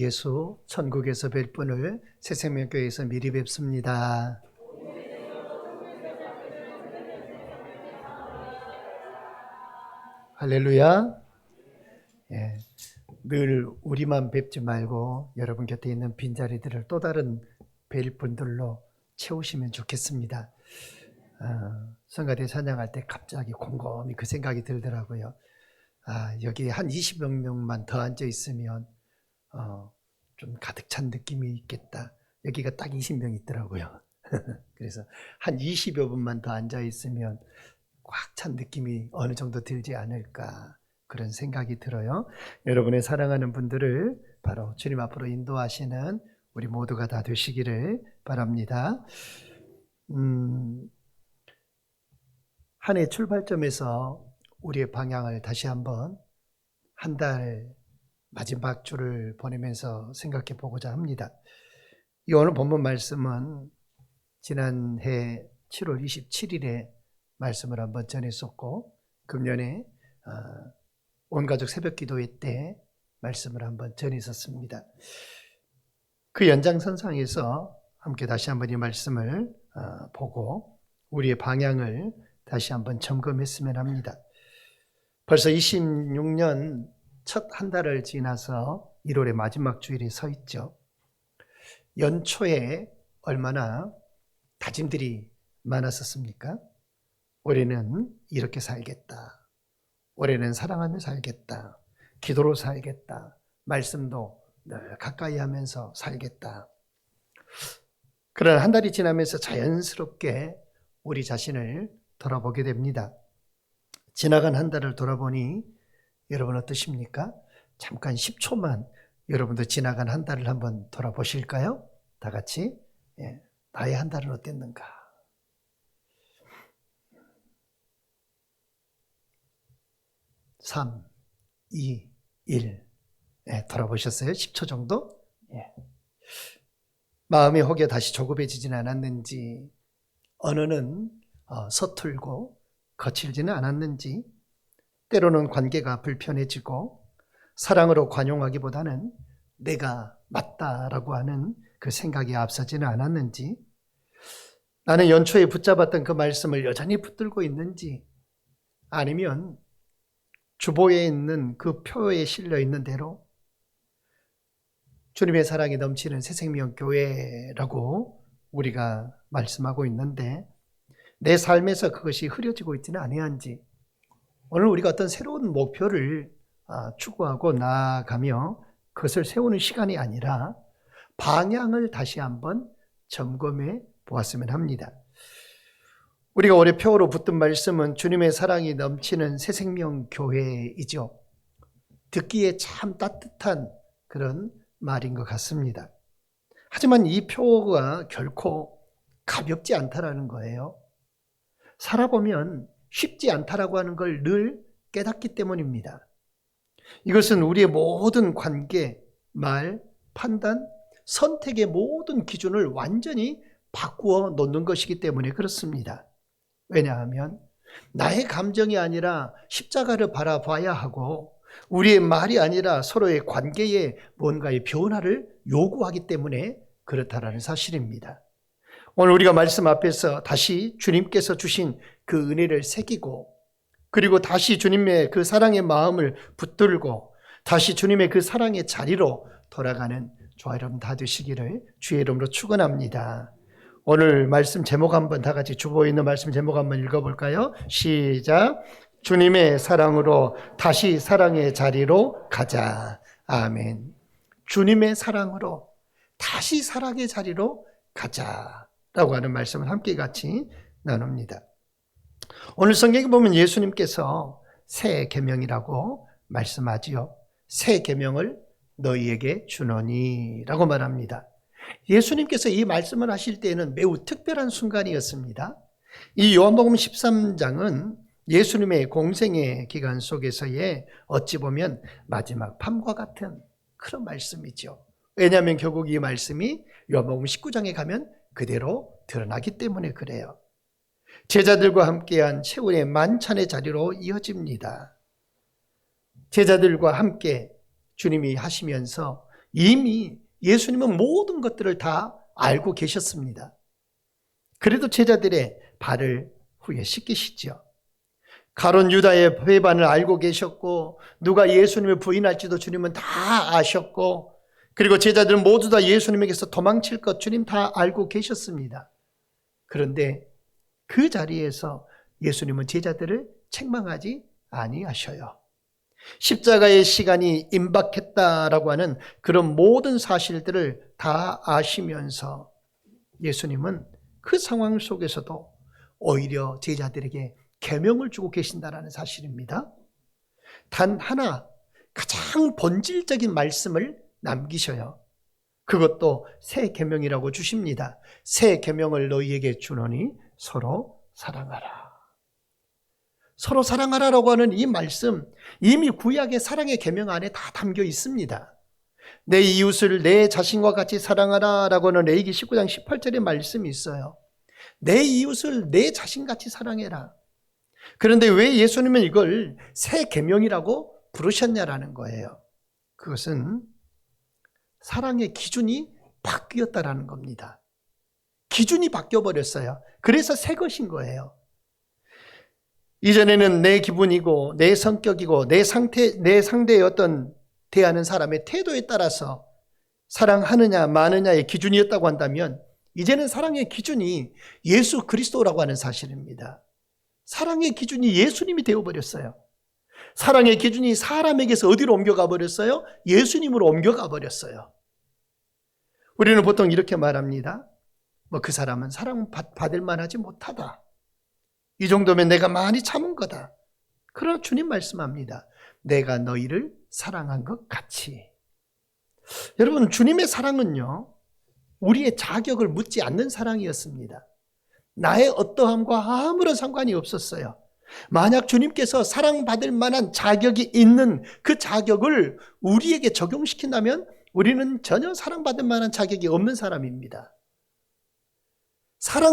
예수 천국에서 뵐 분을 새생명교회에서 미리 뵙습니다. 할렐루야. 예, 늘 우리만 뵙지 말고 여러분 곁에 있는 빈자리들을 또 다른 뵐 분들로 채우시면 좋겠습니다. 성가대 찬양할 때 갑자기 곰곰이 그 생각이 들더라고요. 여기 한 20여 명만 더 앉아 있으면 좀 가득 찬 느낌이 있겠다. 여기가 딱 20명 있더라고요. 그래서 한 20여 분만 더 앉아 있으면 꽉 찬 느낌이 어느 정도 들지 않을까, 그런 생각이 들어요. 여러분의 사랑하는 분들을 바로 주님 앞으로 인도하시는 우리 모두가 다 되시기를 바랍니다. 한 해 출발점에서 우리의 방향을 다시 한번 한 달 마지막 주를 보내면서 생각해 보고자 합니다. 이 오늘 본문 말씀은 지난해 7월 27일에 말씀을 한번 전했었고, 금년에 온가족 새벽기도회 때 말씀을 한번 전했었습니다. 그 연장선상에서 함께 다시 한번 이 말씀을 보고 우리의 방향을 다시 한번 점검했으면 합니다. 벌써 26년 첫 한 달을 지나서 1월의 마지막 주일에 서 있죠. 연초에 얼마나 다짐들이 많았었습니까? 올해는 이렇게 살겠다. 올해는 사랑하며 살겠다. 기도로 살겠다. 말씀도 늘 가까이 하면서 살겠다. 그러나 한 달이 지나면서 자연스럽게 우리 자신을 돌아보게 됩니다. 지나간 한 달을 돌아보니 여러분 어떠십니까? 잠깐 10초만 여러분도 지나간 한 달을 한번 돌아보실까요? 다 같이. 나의 한 달은 어땠는가? 3, 2, 1. 돌아보셨어요? 10초 정도? 마음이 혹여 다시 조급해지지는 않았는지, 언어는 서툴고 거칠지는 않았는지, 때로는 관계가 불편해지고 사랑으로 관용하기보다는 내가 맞다라고 하는 그 생각이 앞서지는 않았는지, 나는 연초에 붙잡았던 그 말씀을 여전히 붙들고 있는지, 아니면 주보에 있는 그 표에 실려 있는 대로 주님의 사랑이 넘치는 새생명교회라고 우리가 말씀하고 있는데 내 삶에서 그것이 흐려지고 있지는 아니한지, 오늘 우리가 어떤 새로운 목표를 추구하고 나아가며 그것을 세우는 시간이 아니라 방향을 다시 한번 점검해 보았으면 합니다. 우리가 올해 표어로 붙든 말씀은 주님의 사랑이 넘치는 새생명교회이죠. 듣기에 참 따뜻한 그런 말인 것 같습니다. 하지만 이 표어가 결코 가볍지 않다라는 거예요. 살아보면 쉽지 않다라고 하는 걸 늘 깨닫기 때문입니다. 이것은 우리의 모든 관계, 말, 판단, 선택의 모든 기준을 완전히 바꾸어 놓는 것이기 때문에 그렇습니다. 왜냐하면 나의 감정이 아니라 십자가를 바라봐야 하고 우리의 말이 아니라 서로의 관계에 뭔가의 변화를 요구하기 때문에 그렇다라는 사실입니다. 오늘 우리가 말씀 앞에서 다시 주님께서 주신 그 은혜를 새기고, 그리고 다시 주님의 그 사랑의 마음을 붙들고 다시 주님의 그 사랑의 자리로 돌아가는 저와 여러분 다 되시기를 주의 이름으로 축원합니다. 오늘 말씀 제목 한번 다 같이 주보에 있는 말씀 제목 한번 읽어볼까요? 시작. 주님의 사랑으로 다시 사랑의 자리로 가자. 아멘. 주님의 사랑으로 다시 사랑의 자리로 가자라고 하는 말씀을 함께 같이 나눕니다. 오늘 성경에 보면 예수님께서 새 계명이라고 말씀하지요. 새 계명을 너희에게 주노니 라고 말합니다. 예수님께서 이 말씀을 하실 때에는 매우 특별한 순간이었습니다. 이 요한복음 13장은 예수님의 공생의 기간 속에서의 어찌 보면 마지막 밤과 같은 그런 말씀이죠. 왜냐하면 결국 이 말씀이 요한복음 19장에 가면 그대로 드러나기 때문에 그래요. 제자들과 함께한 최후의 만찬의 자리로 이어집니다. 제자들과 함께 주님이 하시면서 이미 예수님은 모든 것들을 다 알고 계셨습니다. 그래도 제자들의 발을 후에 씻기시죠. 가룟 유다의 배반을 알고 계셨고 누가 예수님을 부인할지도 주님은 다 아셨고 그리고 제자들은 모두 다 예수님에게서 도망칠 것 주님 다 알고 계셨습니다. 그런데 그 자리에서 예수님은 제자들을 책망하지 아니하셔요. 십자가의 시간이 임박했다라고 하는 그런 모든 사실들을 다 아시면서 예수님은 그 상황 속에서도 오히려 제자들에게 계명을 주고 계신다라는 사실입니다. 단 하나 가장 본질적인 말씀을 남기셔요. 그것도 새 계명이라고 주십니다. 새 계명을 너희에게 주노니 서로 사랑하라. 서로 사랑하라라고 하는 이 말씀 이미 구약의 사랑의 계명 안에 다 담겨 있습니다. 내 이웃을 내 자신과 같이 사랑하라라고 하는 레위기 19장 18절의 말씀이 있어요. 내 이웃을 내 자신같이 사랑해라. 그런데 왜 예수님은 이걸 새 계명이라고 부르셨냐라는 거예요. 그것은 사랑의 기준이 바뀌었다라는 겁니다. 기준이 바뀌어버렸어요. 그래서 새 것인 거예요. 이전에는 내 기분이고 내 성격이고 내 상대의 어떤 대하는 사람의 태도에 따라서 사랑하느냐 마느냐의 기준이었다고 한다면 이제는 사랑의 기준이 예수 그리스도라고 하는 사실입니다. 사랑의 기준이 예수님이 되어버렸어요. 사랑의 기준이 사람에게서 어디로 옮겨가 버렸어요? 예수님으로 옮겨가 버렸어요. 우리는 보통 이렇게 말합니다. 그 사람은 사랑받을 만하지 못하다. 이 정도면 내가 많이 참은 거다. 그러나 주님 말씀합니다. 내가 너희를 사랑한 것 같이. 여러분, 주님의 사랑은요, 우리의 자격을 묻지 않는 사랑이었습니다. 나의 어떠함과 아무런 상관이 없었어요. 만약 주님께서 사랑받을 만한 자격이 있는 그 자격을 우리에게 적용시킨다면 우리는 전혀 사랑받을 만한 자격이 없는 사람입니다.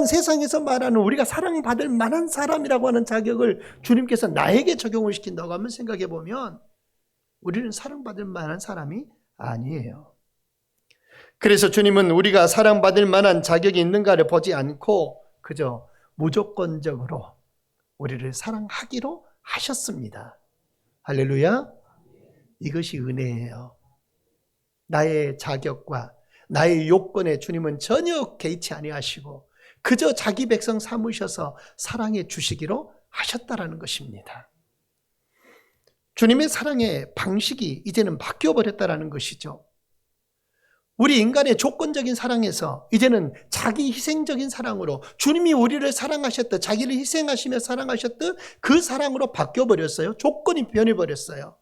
세상에서 말하는 우리가 사랑받을 만한 사람이라고 하는 자격을 주님께서 나에게 적용을 시킨다고 하면 생각해 보면 우리는 사랑받을 만한 사람이 아니에요. 그래서 주님은 우리가 사랑받을 만한 자격이 있는가를 보지 않고 그저 무조건적으로 우리를 사랑하기로 하셨습니다. 할렐루야. 이것이 은혜예요. 나의 자격과 나의 요건에 주님은 전혀 개의치 아니하시고 그저 자기 백성 삼으셔서 사랑해 주시기로 하셨다라는 것입니다. 주님의 사랑의 방식이 이제는 바뀌어버렸다라는 것이죠. 우리 인간의 조건적인 사랑에서 이제는 자기 희생적인 사랑으로 주님이 우리를 사랑하셨듯 자기를 희생하시며 사랑하셨듯 그 사랑으로 바뀌어버렸어요. 조건이 변해버렸어요.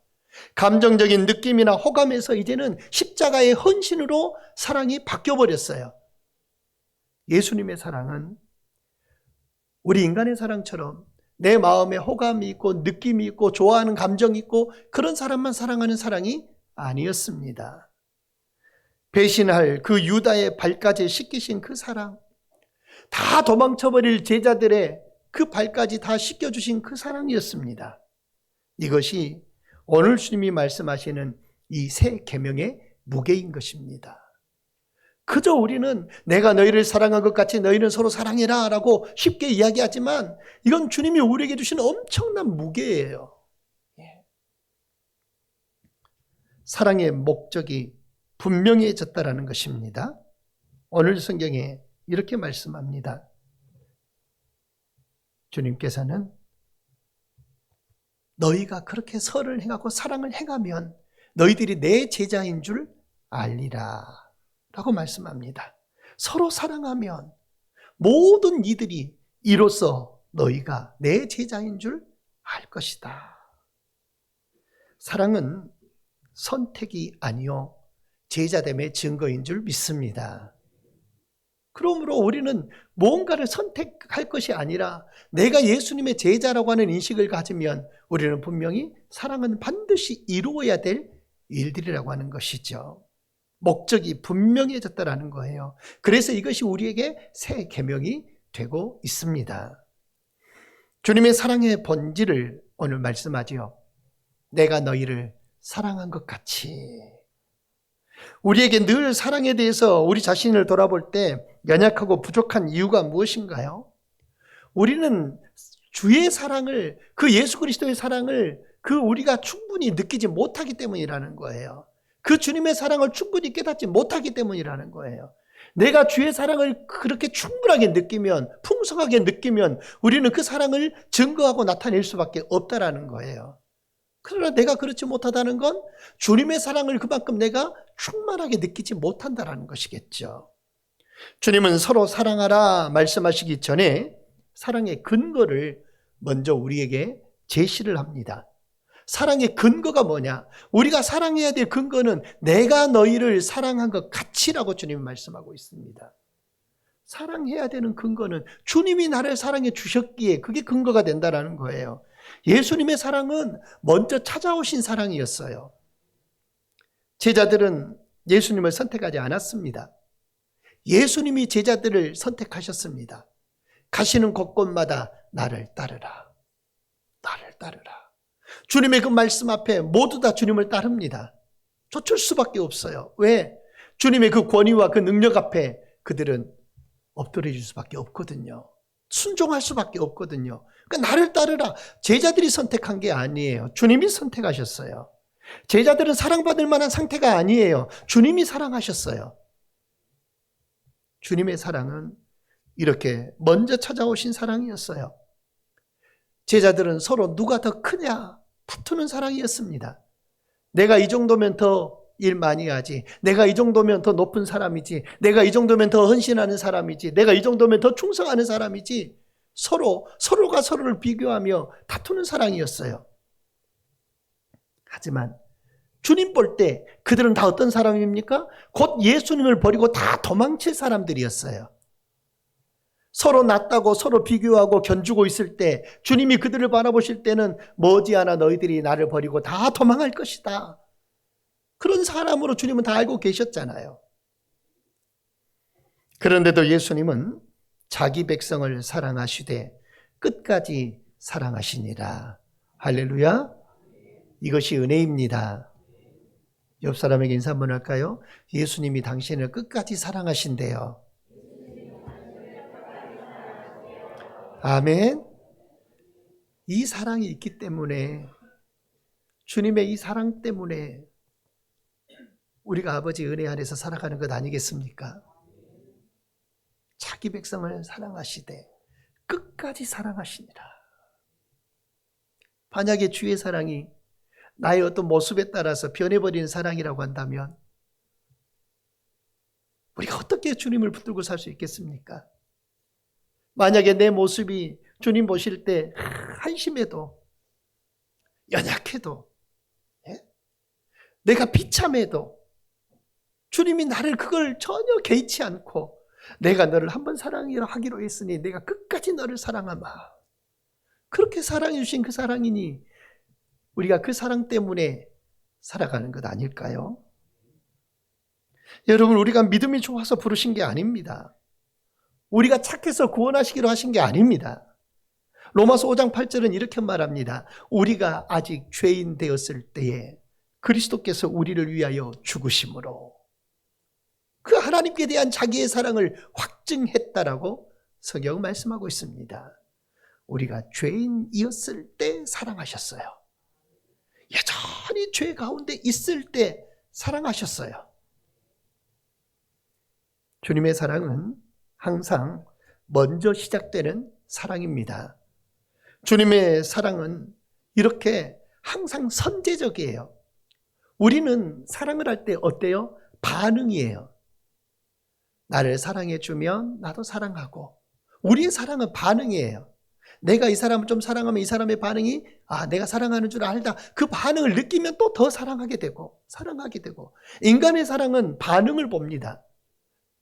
감정적인 느낌이나 호감에서 이제는 십자가의 헌신으로 사랑이 바뀌어버렸어요. 예수님의 사랑은 우리 인간의 사랑처럼 내 마음에 호감이 있고 느낌이 있고 좋아하는 감정이 있고 그런 사람만 사랑하는 사랑이 아니었습니다. 배신할 그 유다의 발까지 씻기신 그 사랑, 다 도망쳐버릴 제자들의 그 발까지 다 씻겨주신 그 사랑이었습니다. 이것이 오늘 주님이 말씀하시는 이 새 계명의 무게인 것입니다. 그저 우리는 내가 너희를 사랑한 것 같이 너희는 서로 사랑해라 라고 쉽게 이야기하지만 이건 주님이 우리에게 주신 엄청난 무게예요. 사랑의 목적이 분명해졌다라는 것입니다. 오늘 성경에 이렇게 말씀합니다. 주님께서는 너희가 그렇게 선을 행하고 사랑을 행하면 너희들이 내 제자인 줄 알리라 라고 말씀합니다. 서로 사랑하면 모든 이들이 이로써 너희가 내 제자인 줄 알 것이다. 사랑은 선택이 아니요 제자됨의 증거인 줄 믿습니다. 그러므로 우리는 뭔가를 선택할 것이 아니라 내가 예수님의 제자라고 하는 인식을 가지면 우리는 분명히 사랑은 반드시 이루어야 될 일들이라고 하는 것이죠. 목적이 분명해졌다라는 거예요. 그래서 이것이 우리에게 새 계명이 되고 있습니다. 주님의 사랑의 본질을 오늘 말씀하지요. 내가 너희를 사랑한 것 같이. 우리에게 늘 사랑에 대해서 우리 자신을 돌아볼 때 연약하고 부족한 이유가 무엇인가요? 우리는 주의 사랑을, 그 예수 그리스도의 사랑을 우리가 충분히 느끼지 못하기 때문이라는 거예요. 그 주님의 사랑을 충분히 깨닫지 못하기 때문이라는 거예요. 내가 주의 사랑을 그렇게 충분하게 느끼면, 풍성하게 느끼면 우리는 그 사랑을 증거하고 나타낼 수밖에 없다라는 거예요. 그러나 내가 그렇지 못하다는 건 주님의 사랑을 그만큼 내가 충만하게 느끼지 못한다는 것이겠죠. 주님은 서로 사랑하라 말씀하시기 전에 사랑의 근거를 먼저 우리에게 제시를 합니다. 사랑의 근거가 뭐냐? 우리가 사랑해야 될 근거는 내가 너희를 사랑한 것 같이라고 주님이 말씀하고 있습니다. 사랑해야 되는 근거는 주님이 나를 사랑해 주셨기에 그게 근거가 된다는 거예요. 예수님의 사랑은 먼저 찾아오신 사랑이었어요. 제자들은 예수님을 선택하지 않았습니다. 예수님이 제자들을 선택하셨습니다. 가시는 곳곳마다 나를 따르라. 나를 따르라. 주님의 그 말씀 앞에 모두 다 주님을 따릅니다. 쫓을 수밖에 없어요. 왜? 주님의 그 권위와 그 능력 앞에 그들은 엎드려질 수밖에 없거든요. 순종할 수밖에 없거든요. 그러니까 나를 따르라. 제자들이 선택한 게 아니에요. 주님이 선택하셨어요. 제자들은 사랑받을 만한 상태가 아니에요. 주님이 사랑하셨어요. 주님의 사랑은 이렇게 먼저 찾아오신 사랑이었어요. 제자들은 서로 누가 더 크냐 다투는 사랑이었습니다. 내가 이 정도면 더 일 많이 하지, 내가 이 정도면 더 높은 사람이지, 내가 이 정도면 더 헌신하는 사람이지, 내가 이 정도면 더 충성하는 사람이지, 서로가 서로를 비교하며 다투는 사랑이었어요. 하지만 주님 볼 때 그들은 다 어떤 사람입니까? 곧 예수님을 버리고 다 도망칠 사람들이었어요. 서로 낫다고 서로 비교하고 견주고 있을 때 주님이 그들을 바라보실 때는 머지않아 너희들이 나를 버리고 다 도망할 것이다. 그런 사람으로 주님은 다 알고 계셨잖아요. 그런데도 예수님은 자기 백성을 사랑하시되 끝까지 사랑하시니라. 할렐루야. 이것이 은혜입니다. 옆 사람에게 인사 한번 할까요? 예수님이 당신을 끝까지 사랑하신대요. 아멘. 이 사랑이 있기 때문에, 주님의 이 사랑 때문에 우리가 아버지 은혜 안에서 살아가는 것 아니겠습니까? 자기 백성을 사랑하시되 끝까지 사랑하시니라. 만약에 주의 사랑이 나의 어떤 모습에 따라서 변해버리는 사랑이라고 한다면 우리가 어떻게 주님을 붙들고 살 수 있겠습니까? 만약에 내 모습이 주님 보실 때 한심해도, 연약해도, 내가 비참해도 주님이 나를 그걸 전혀 개의치 않고 내가 너를 한번 사랑하기로 했으니 내가 끝까지 너를 사랑하마. 그렇게 사랑해 주신 그 사랑이니 우리가 그 사랑 때문에 살아가는 것 아닐까요? 여러분, 우리가 믿음이 좋아서 부르신 게 아닙니다. 우리가 착해서 구원하시기로 하신 게 아닙니다. 로마서 5장 8절은 이렇게 말합니다. 우리가 아직 죄인 되었을 때에 그리스도께서 우리를 위하여 죽으심으로 그 하나님께 대한 자기의 사랑을 확증했다라고 성경은 말씀하고 있습니다. 우리가 죄인이었을 때 사랑하셨어요. 여전히 죄 가운데 있을 때 사랑하셨어요. 주님의 사랑은 항상 먼저 시작되는 사랑입니다. 주님의 사랑은 이렇게 항상 선제적이에요. 우리는 사랑을 할 때 어때요? 반응이에요. 나를 사랑해 주면 나도 사랑하고, 우리의 사랑은 반응이에요. 내가 이 사람을 좀 사랑하면 이 사람의 반응이 내가 사랑하는 줄 알다. 그 반응을 느끼면 또 더 사랑하게 되고 인간의 사랑은 반응을 봅니다.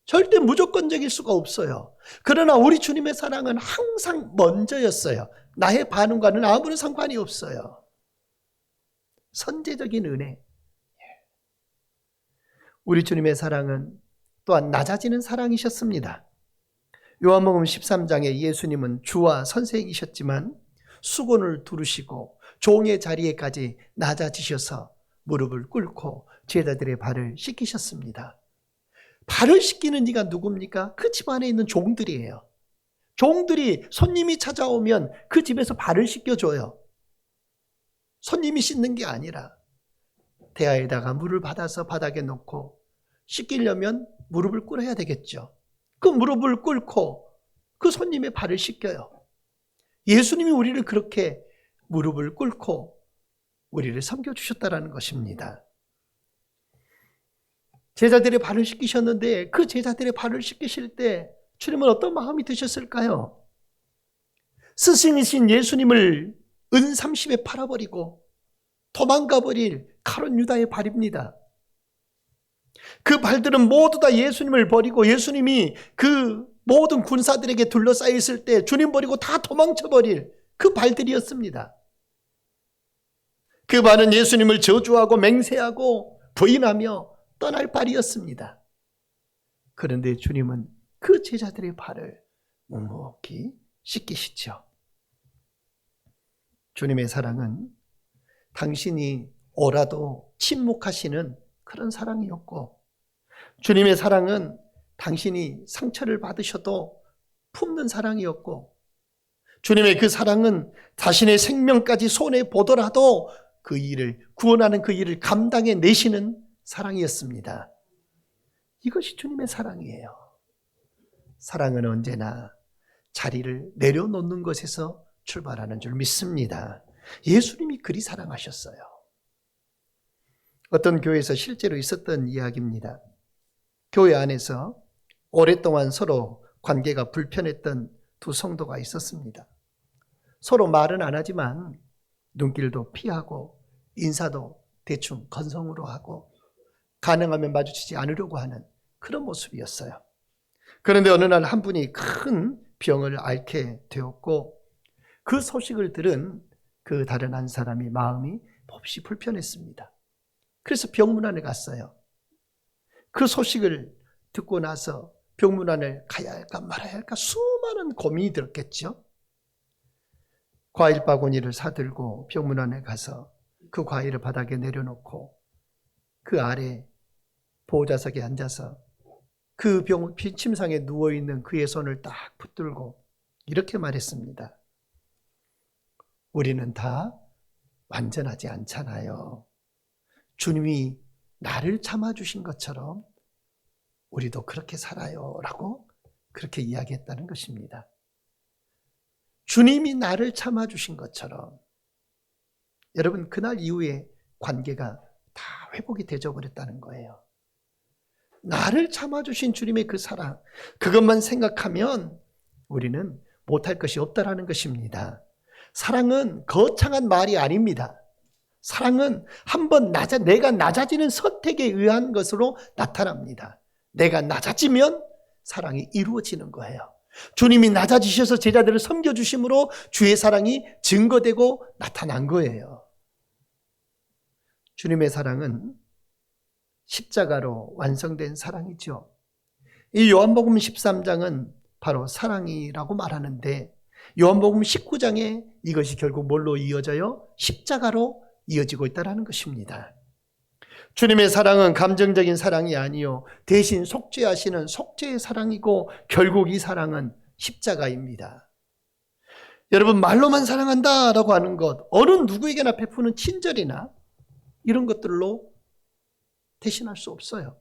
절대 무조건적일 수가 없어요. 그러나 우리 주님의 사랑은 항상 먼저였어요. 나의 반응과는 아무런 상관이 없어요. 선제적인 은혜. 우리 주님의 사랑은 또한 낮아지는 사랑이셨습니다. 요한복음 13장에 예수님은 주와 선생이셨지만 수건을 두르시고 종의 자리에까지 낮아지셔서 무릎을 꿇고 제자들의 발을 씻기셨습니다. 발을 씻기는 이가 누굽니까? 그 집 안에 있는 종들이에요. 종들이 손님이 찾아오면 그 집에서 발을 씻겨줘요. 손님이 씻는 게 아니라 대야에다가 물을 받아서 바닥에 놓고 씻기려면 무릎을 꿇어야 되겠죠. 그 무릎을 꿇고 그 손님의 발을 씻겨요. 예수님이 우리를 그렇게 무릎을 꿇고 우리를 섬겨주셨다는 것입니다. 제자들의 발을 씻기셨는데 그 제자들의 발을 씻기실 때 주님은 어떤 마음이 드셨을까요? 스승이신 예수님을 은 30에 팔아버리고 도망가버릴 가룟 유다의 발입니다. 그 발들은 모두 다 예수님을 버리고 예수님이 그 모든 군사들에게 둘러싸여 있을 때 주님 버리고 다 도망쳐버릴 그 발들이었습니다. 그 발은 예수님을 저주하고 맹세하고 부인하며 떠날 발이었습니다. 그런데 주님은 그 제자들의 발을 묵묵히 씻기시죠. 주님의 사랑은 당신이 오라도 침묵하시는 그런 사랑이었고, 주님의 사랑은 당신이 상처를 받으셔도 품는 사랑이었고, 주님의 그 사랑은 자신의 생명까지 손해보더라도 그 일을, 구원하는 그 일을 감당해 내시는 사랑이었습니다. 이것이 주님의 사랑이에요. 사랑은 언제나 자리를 내려놓는 것에서 출발하는 줄 믿습니다. 예수님이 그리 사랑하셨어요. 어떤 교회에서 실제로 있었던 이야기입니다. 교회 안에서 오랫동안 서로 관계가 불편했던 두 성도가 있었습니다. 서로 말은 안 하지만 눈길도 피하고 인사도 대충 건성으로 하고 가능하면 마주치지 않으려고 하는 그런 모습이었어요. 그런데 어느 날 한 분이 큰 병을 앓게 되었고 그 소식을 들은 그 다른 한 사람이 마음이 몹시 불편했습니다. 그래서 병문안에 갔어요. 그 소식을 듣고 나서 병문안을 가야 할까 말아야 할까 수많은 고민이 들었겠죠. 과일 바구니를 사들고 병문안에 가서 그 과일을 바닥에 내려놓고 그 아래 보호자석에 앉아서 그 침상에 누워있는 그의 손을 딱 붙들고 이렇게 말했습니다. 우리는 다 완전하지 않잖아요. 주님이 나를 참아주신 것처럼 우리도 그렇게 살아요 라고 그렇게 이야기했다는 것입니다. 주님이 나를 참아주신 것처럼. 여러분, 그날 이후에 관계가 다 회복이 되어 버렸다는 거예요. 나를 참아주신 주님의 그 사랑, 그것만 생각하면 우리는 못할 것이 없다라는 것입니다. 사랑은 거창한 말이 아닙니다. 사랑은 한번 내가 낮아지는 선택에 의한 것으로 나타납니다. 내가 낮아지면 사랑이 이루어지는 거예요. 주님이 낮아지셔서 제자들을 섬겨주심으로 주의 사랑이 증거되고 나타난 거예요. 주님의 사랑은 십자가로 완성된 사랑이죠. 이 요한복음 13장은 바로 사랑이라고 말하는데 요한복음 19장에 이것이 결국 뭘로 이어져요? 십자가로 이어지고 있다는 것입니다. 주님의 사랑은 감정적인 사랑이 아니요 대신 속죄하시는 속죄의 사랑이고 결국 이 사랑은 십자가입니다. 여러분, 말로만 사랑한다라고 하는 것, 어느 누구에게나 베푸는 친절이나 이런 것들로 대신할 수 없어요.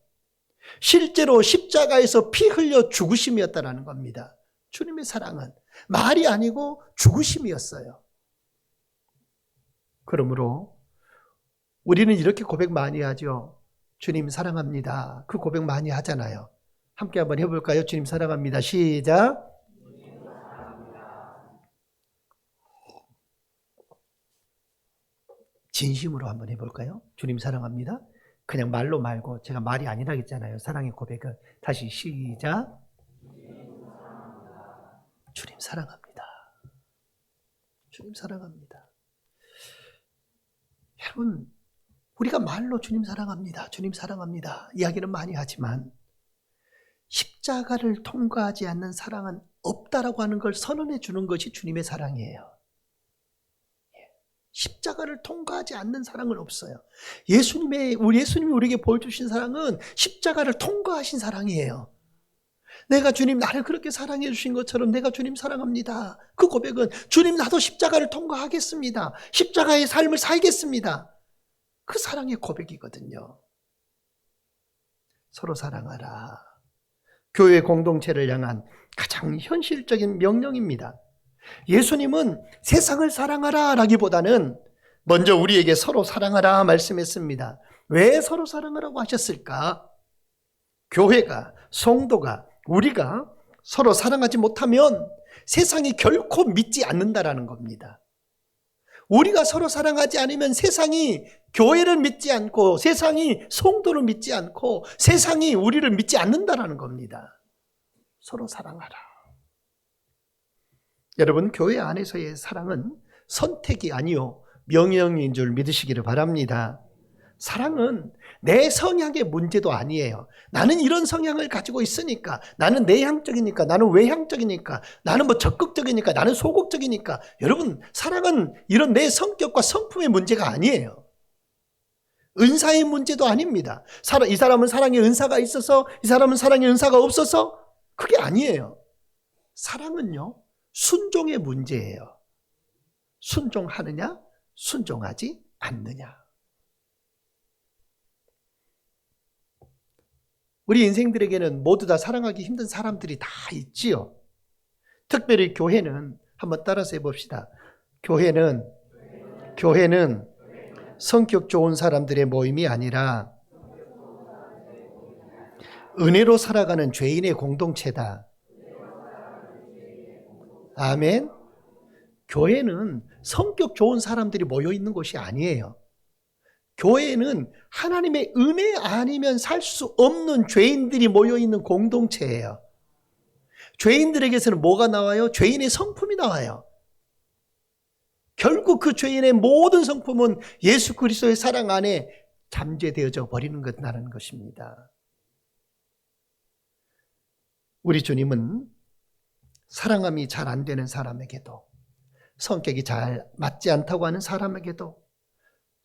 실제로 십자가에서 피 흘려 죽으심이었다는 겁니다. 주님의 사랑은 말이 아니고 죽으심이었어요. 그러므로 우리는 이렇게 고백 많이 하죠. 주님 사랑합니다. 그 고백 많이 하잖아요. 함께 한번 해볼까요? 주님 사랑합니다. 시작. 진심으로 한번 해볼까요? 주님 사랑합니다. 그냥 말로 말고 제가 말이 아니라 했잖아요. 사랑의 고백은. 다시 시작. 주님 사랑합니다. 주님 사랑합니다. 여러분, 우리가 말로 주님 사랑합니다. 주님 사랑합니다. 이야기는 많이 하지만 십자가를 통과하지 않는 사랑은 없다라고 하는 걸 선언해 주는 것이 주님의 사랑이에요. 십자가를 통과하지 않는 사랑은 없어요. 예수님이 우리에게 보여주신 사랑은 십자가를 통과하신 사랑이에요. 내가 주님 나를 그렇게 사랑해 주신 것처럼 내가 주님 사랑합니다. 그 고백은 주님 나도 십자가를 통과하겠습니다. 십자가의 삶을 살겠습니다. 그 사랑의 고백이거든요. 서로 사랑하라. 교회 공동체를 향한 가장 현실적인 명령입니다. 예수님은 세상을 사랑하라 라기보다는 먼저 우리에게 서로 사랑하라 말씀했습니다. 왜 서로 사랑하라고 하셨을까? 교회가, 성도가, 우리가 서로 사랑하지 못하면 세상이 결코 믿지 않는다라는 겁니다. 우리가 서로 사랑하지 않으면 세상이 교회를 믿지 않고 세상이 성도를 믿지 않고 세상이 우리를 믿지 않는다라는 겁니다. 서로 사랑하라. 여러분, 교회 안에서의 사랑은 선택이 아니요 명령인 줄 믿으시기를 바랍니다. 사랑은 내 성향의 문제도 아니에요. 나는 이런 성향을 가지고 있으니까, 나는 내향적이니까, 나는 외향적이니까, 나는 적극적이니까, 나는 소극적이니까. 여러분, 사랑은 이런 내 성격과 성품의 문제가 아니에요. 은사의 문제도 아닙니다. 이 사람은 사랑의 은사가 있어서, 이 사람은 사랑의 은사가 없어서, 그게 아니에요. 사랑은요, 순종의 문제예요. 순종하느냐, 순종하지 않느냐. 우리 인생들에게는 모두 다 사랑하기 힘든 사람들이 다 있지요. 특별히 교회는 한번 따라서 해봅시다. 교회는 성격 좋은 사람들의 모임이 아니라 은혜로 살아가는 죄인의 공동체다. 아멘. 교회는 성격 좋은 사람들이 모여 있는 곳이 아니에요. 교회는 하나님의 은혜 아니면 살 수 없는 죄인들이 모여있는 공동체예요. 죄인들에게서는 뭐가 나와요? 죄인의 성품이 나와요. 결국 그 죄인의 모든 성품은 예수 그리스도의 사랑 안에 잠재되어져 버리는 것이라는 것입니다. 우리 주님은 사랑함이 잘 안 되는 사람에게도, 성격이 잘 맞지 않다고 하는 사람에게도,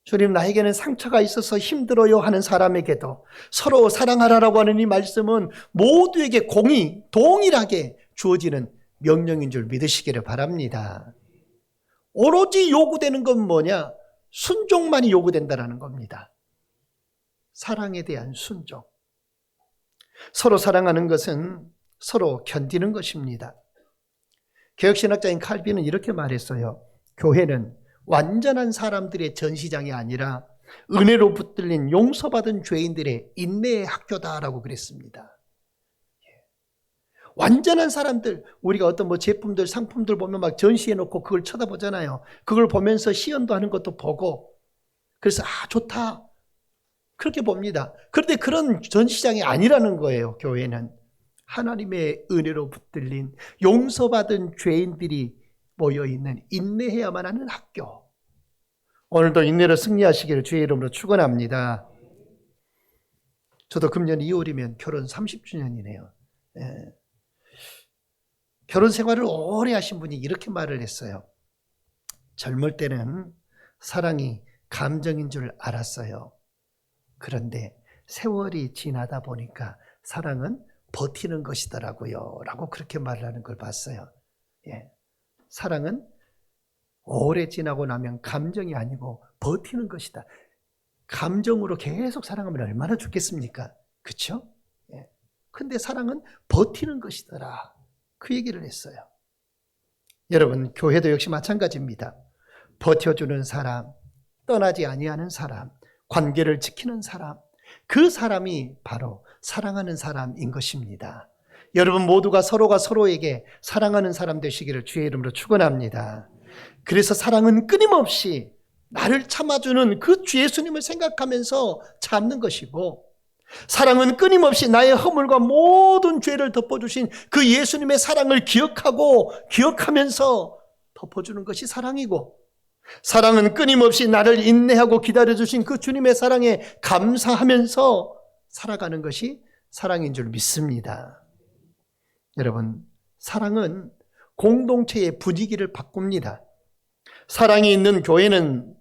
주님 나에게는 상처가 있어서 힘들어요 하는 사람에게도 서로 사랑하라고 하는 이 말씀은 모두에게 동일하게 주어지는 명령인 줄 믿으시기를 바랍니다. 오로지 요구되는 건 뭐냐? 순종만이 요구된다는 겁니다. 사랑에 대한 순종. 서로 사랑하는 것은 서로 견디는 것입니다. 개혁신학자인 칼빈은 이렇게 말했어요. 교회는 완전한 사람들의 전시장이 아니라 은혜로 붙들린 용서받은 죄인들의 인내의 학교다라고 그랬습니다. 완전한 사람들, 우리가 어떤 제품들, 상품들 보면 막 전시해놓고 그걸 쳐다보잖아요. 그걸 보면서 시연도 하는 것도 보고, 그래서 좋다 그렇게 봅니다. 그런데 그런 전시장이 아니라는 거예요. 교회는 하나님의 은혜로 붙들린 용서받은 죄인들이 모여있는 인내해야만 하는 학교. 오늘도 인내로 승리하시기를 주의 이름으로 축원합니다. 저도 금년 2월이면 결혼 30주년이네요. 결혼 생활을 오래 하신 분이 이렇게 말을 했어요. 젊을 때는 사랑이 감정인 줄 알았어요. 그런데 세월이 지나다 보니까 사랑은 버티는 것이더라고요. 라고 그렇게 말을 하는 걸 봤어요. 사랑은 오래 지나고 나면 감정이 아니고 버티는 것이다. 감정으로 계속 사랑하면 얼마나 좋겠습니까? 그렇죠? 근데 사랑은 버티는 것이더라. 그 얘기를 했어요. 여러분, 교회도 역시 마찬가지입니다. 버텨주는 사람, 떠나지 아니하는 사람, 관계를 지키는 사람, 그 사람이 바로 사랑하는 사람인 것입니다. 여러분 모두가 서로가 서로에게 사랑하는 사람 되시기를 주의 이름으로 축원합니다. 그래서 사랑은 끊임없이 나를 참아주는 그 주 예수님을 생각하면서 참는 것이고, 사랑은 끊임없이 나의 허물과 모든 죄를 덮어주신 그 예수님의 사랑을 기억하면서 덮어주는 것이 사랑이고, 사랑은 끊임없이 나를 인내하고 기다려주신 그 주님의 사랑에 감사하면서 살아가는 것이 사랑인 줄 믿습니다. 여러분, 사랑은 공동체의 분위기를 바꿉니다. 사랑이 있는 교회는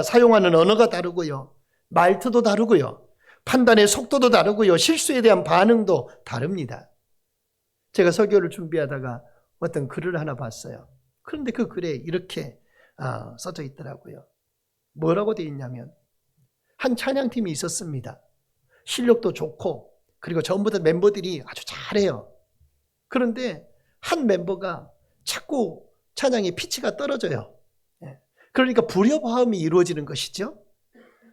사용하는 언어가 다르고요. 말투도 다르고요. 판단의 속도도 다르고요. 실수에 대한 반응도 다릅니다. 제가 설교를 준비하다가 어떤 글을 하나 봤어요. 그런데 그 글에 이렇게 써져 있더라고요. 뭐라고 되어 있냐면, 한 찬양팀이 있었습니다. 실력도 좋고 그리고 전부 다 멤버들이 아주 잘해요. 그런데 한 멤버가 자꾸 찬양의 피치가 떨어져요. 그러니까 불협화음이 이루어지는 것이죠.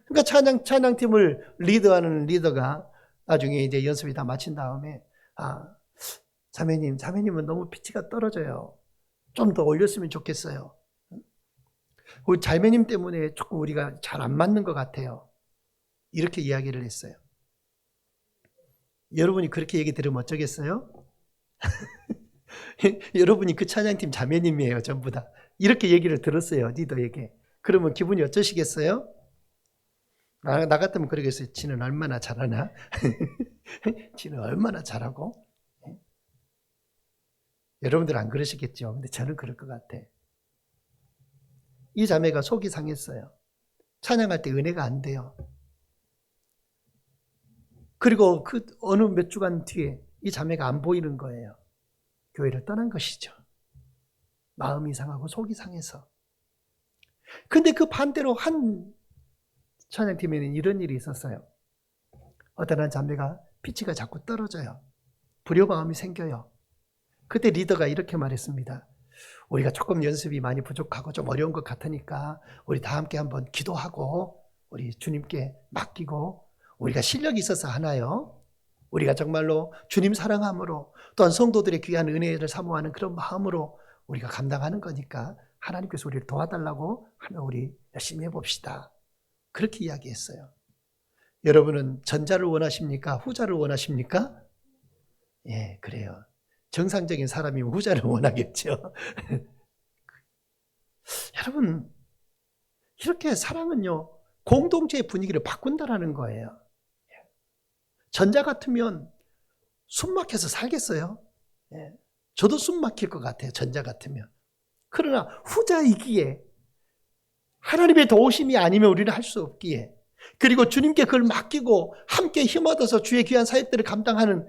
그러니까 찬양팀을 리드하는 리더가 나중에 이제 연습이 다 마친 다음에 자매님은 너무 피치가 떨어져요. 좀 더 올렸으면 좋겠어요. 우리 자매님 때문에 조금 우리가 잘 안 맞는 것 같아요. 이렇게 이야기를 했어요. 여러분이 그렇게 얘기 들으면 어쩌겠어요? 여러분이 그 찬양팀 자매님이에요, 전부 다. 이렇게 얘기를 들었어요, 리더에게. 그러면 기분이 어쩌시겠어요? 나 같으면 그러겠어요. 지는 얼마나 잘하나? 지는 얼마나 잘하고? 여러분들 안 그러시겠죠? 근데 저는 그럴 것 같아. 이 자매가 속이 상했어요. 찬양할 때 은혜가 안 돼요. 그리고 그 어느 몇 주간 뒤에 이 자매가 안 보이는 거예요. 교회를 떠난 것이죠. 마음이 상하고 속이 상해서. 근데 그 반대로 한 찬양팀에는 이런 일이 있었어요. 어떤 한 자매가 피치가 자꾸 떨어져요. 불협화음이 생겨요. 그때 리더가 이렇게 말했습니다. 우리가 조금 연습이 많이 부족하고 좀 어려운 것 같으니까 우리 다 함께 한번 기도하고 우리 주님께 맡기고, 우리가 실력이 있어서 하나요? 우리가 정말로 주님 사랑함으로 또한 성도들의 귀한 은혜를 사모하는 그런 마음으로 우리가 감당하는 거니까 하나님께서 우리를 도와달라고 하면 우리 열심히 해봅시다. 그렇게 이야기했어요. 여러분은 전자를 원하십니까? 후자를 원하십니까? 예, 그래요. 정상적인 사람이면 후자를 원하겠죠. 여러분, 이렇게 사랑은요, 공동체의 분위기를 바꾼다라는 거예요. 전자 같으면 숨 막혀서 살겠어요? 저도 숨 막힐 것 같아요, 전자 같으면. 그러나 후자이기에, 하나님의 도우심이 아니면 우리는 할 수 없기에, 그리고 주님께 그걸 맡기고 함께 힘 얻어서 주의 귀한 사역들을 감당하는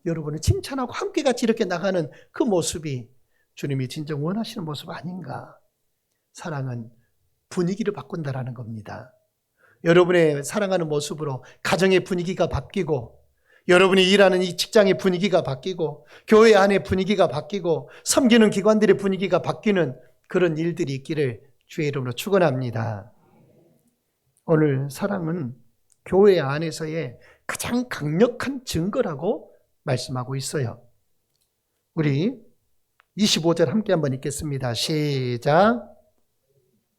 여러분을 칭찬하고 함께 같이 이렇게 나가는 그 모습이 주님이 진정 원하시는 모습 아닌가. 사랑은 분위기를 바꾼다라는 겁니다. 여러분의 사랑하는 모습으로 가정의 분위기가 바뀌고, 여러분이 일하는 이 직장의 분위기가 바뀌고, 교회 안의 분위기가 바뀌고, 섬기는 기관들의 분위기가 바뀌는 그런 일들이 있기를 주의 이름으로 축원합니다. 오늘 사랑은 교회 안에서의 가장 강력한 증거라고 말씀하고 있어요. 우리 25절 함께 한번 읽겠습니다. 시작.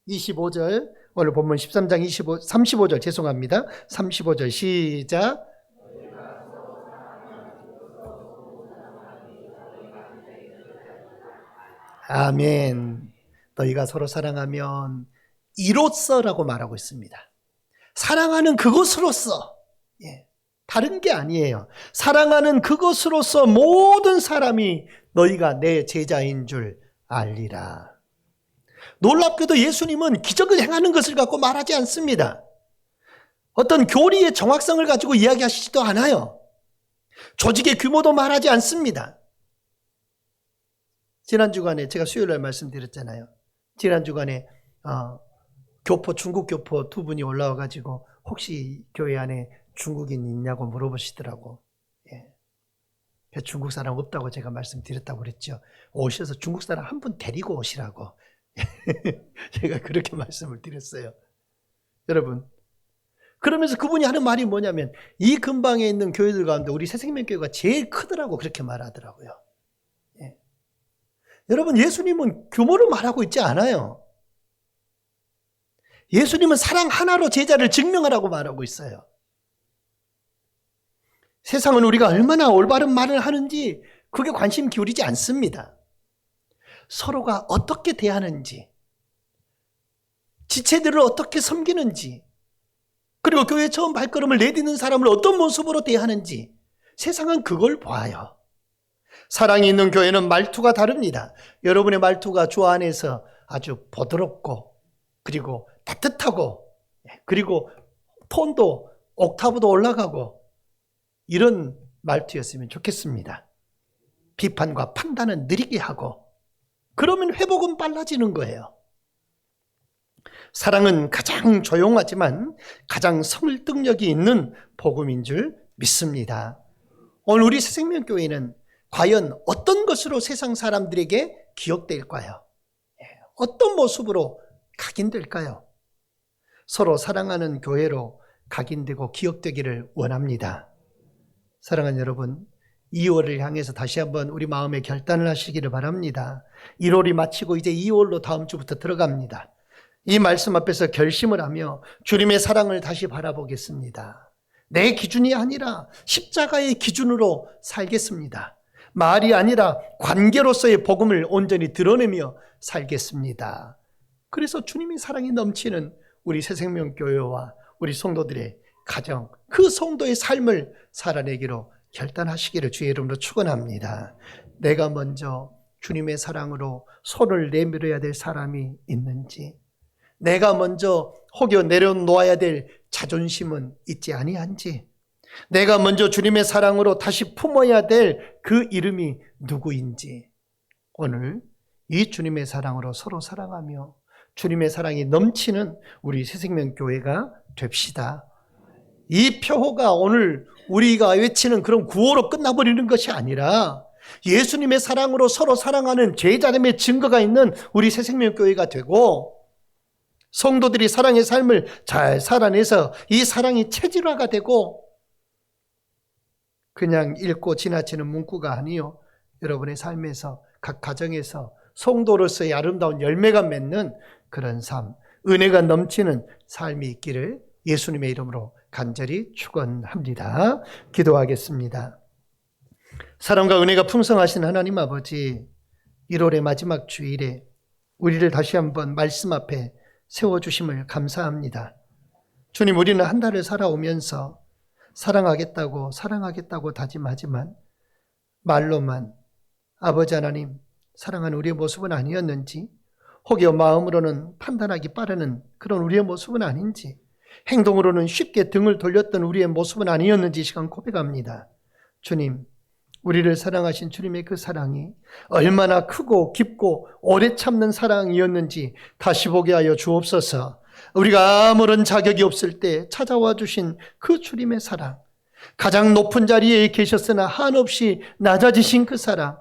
25절, 오늘 본문 13장 35절 죄송합니다. 35절 시작. 아멘. 너희가 서로 사랑하면 이로써라고 말하고 있습니다. 사랑하는 그것으로써, 다른 게 아니에요. 사랑하는 그것으로써 모든 사람이 너희가 내 제자인 줄 알리라. 놀랍게도 예수님은 기적을 행하는 것을 갖고 말하지 않습니다. 어떤 교리의 정확성을 가지고 이야기하시지도 않아요. 조직의 규모도 말하지 않습니다. 지난 주간에 제가 수요일날 말씀드렸잖아요. 지난 주간에 중국 교포 두 분이 올라와가지고 혹시 교회 안에 중국인 있냐고 물어보시더라고. 중국 사람 없다고 제가 말씀드렸다고 그랬죠. 오셔서 중국 사람 한 분 데리고 오시라고. 제가 그렇게 말씀을 드렸어요. 여러분, 그러면서 그분이 하는 말이 뭐냐면, 이 근방에 있는 교회들 가운데 우리 새생명교회가 제일 크더라고 그렇게 말하더라고요. 여러분, 예수님은 규모를 말하고 있지 않아요. 예수님은 사랑 하나로 제자를 증명하라고 말하고 있어요. 세상은 우리가 얼마나 올바른 말을 하는지 그게 관심 기울이지 않습니다. 서로가 어떻게 대하는지, 지체들을 어떻게 섬기는지, 그리고 교회 처음 발걸음을 내딛는 사람을 어떤 모습으로 대하는지, 세상은 그걸 봐요. 사랑이 있는 교회는 말투가 다릅니다. 여러분의 말투가 주 안에서 아주 부드럽고 그리고 따뜻하고 그리고 톤도 옥타브도 올라가고 이런 말투였으면 좋겠습니다. 비판과 판단은 느리게 하고 그러면 회복은 빨라지는 거예요. 사랑은 가장 조용하지만 가장 설득력이 있는 복음인 줄 믿습니다. 오늘 우리 새생명교회는 과연 어떤 것으로 세상 사람들에게 기억될까요? 어떤 모습으로 각인될까요? 서로 사랑하는 교회로 각인되고 기억되기를 원합니다. 사랑하는 여러분, 2월을 향해서 다시 한번 우리 마음의 결단을 하시기를 바랍니다. 1월이 마치고 이제 2월로 다음 주부터 들어갑니다. 이 말씀 앞에서 결심을 하며 주님의 사랑을 다시 바라보겠습니다. 내 기준이 아니라 십자가의 기준으로 살겠습니다. 말이 아니라 관계로서의 복음을 온전히 드러내며 살겠습니다. 그래서 주님의 사랑이 넘치는 우리 새생명교회와 우리 성도들의 가정, 그 성도의 삶을 살아내기로 결단하시기를 주의 이름으로 축원합니다. 내가 먼저 주님의 사랑으로 손을 내밀어야 될 사람이 있는지, 내가 먼저 혹여 내려놓아야 될 자존심은 있지 아니한지, 내가 먼저 주님의 사랑으로 다시 품어야 될 그 이름이 누구인지, 오늘 이 주님의 사랑으로 서로 사랑하며 주님의 사랑이 넘치는 우리 새생명교회가 됩시다. 이 표호가 오늘 우리가 외치는 그런 구호로 끝나버리는 것이 아니라 예수님의 사랑으로 서로 사랑하는 제자됨의 증거가 있는 우리 새생명교회가 되고, 성도들이 사랑의 삶을 잘 살아내서 이 사랑이 체질화가 되고 그냥 읽고 지나치는 문구가 아니요, 여러분의 삶에서 각 가정에서 성도로서의 아름다운 열매가 맺는 그런 삶, 은혜가 넘치는 삶이 있기를 예수님의 이름으로 간절히 축원합니다. 기도하겠습니다. 사랑과 은혜가 풍성하신 하나님 아버지, 1월의 마지막 주일에 우리를 다시 한번 말씀 앞에 세워주심을 감사합니다. 주님, 우리는 한 달을 살아오면서 사랑하겠다고 다짐하지만 말로만 아버지 하나님 사랑하는 우리의 모습은 아니었는지, 혹여 마음으로는 판단하기 빠르는 그런 우리의 모습은 아닌지, 행동으로는 쉽게 등을 돌렸던 우리의 모습은 아니었는지 시간 고백합니다. 주님, 우리를 사랑하신 주님의 그 사랑이 얼마나 크고 깊고 오래 참는 사랑이었는지 다시 보게 하여 주옵소서. 우리가 아무런 자격이 없을 때 찾아와 주신 그 주님의 사랑, 가장 높은 자리에 계셨으나 한없이 낮아지신 그 사랑,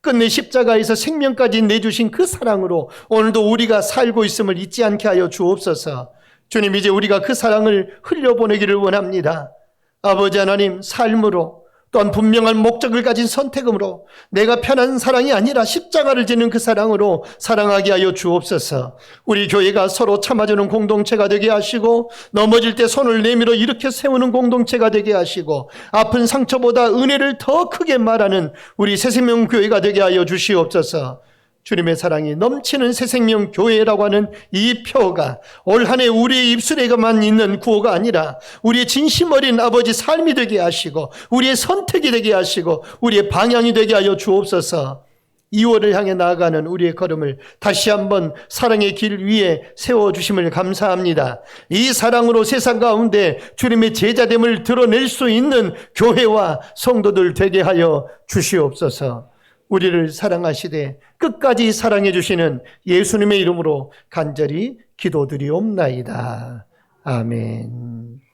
끝내 십자가에서 생명까지 내주신 그 사랑으로 오늘도 우리가 살고 있음을 잊지 않게 하여 주옵소서. 주님, 이제 우리가 그 사랑을 흘려보내기를 원합니다. 아버지 하나님, 삶으로 또한 분명한 목적을 가진 선택으로 내가 편한 사랑이 아니라 십자가를 지는 그 사랑으로 사랑하게 하여 주옵소서. 우리 교회가 서로 참아주는 공동체가 되게 하시고, 넘어질 때 손을 내밀어 일으켜 세우는 공동체가 되게 하시고, 아픈 상처보다 은혜를 더 크게 말하는 우리 새생명교회가 되게 하여 주시옵소서. 주님의 사랑이 넘치는 새생명교회라고 하는 이 표가 올 한 해 우리의 입술에만 있는 구호가 아니라 우리의 진심 어린 아버지 삶이 되게 하시고, 우리의 선택이 되게 하시고, 우리의 방향이 되게 하여 주옵소서. 2월을 향해 나아가는 우리의 걸음을 다시 한번 사랑의 길 위에 세워주심을 감사합니다. 이 사랑으로 세상 가운데 주님의 제자됨을 드러낼 수 있는 교회와 성도들 되게 하여 주시옵소서. 우리를 사랑하시되 끝까지 사랑해 주시는 예수님의 이름으로 간절히 기도드리옵나이다. 아멘.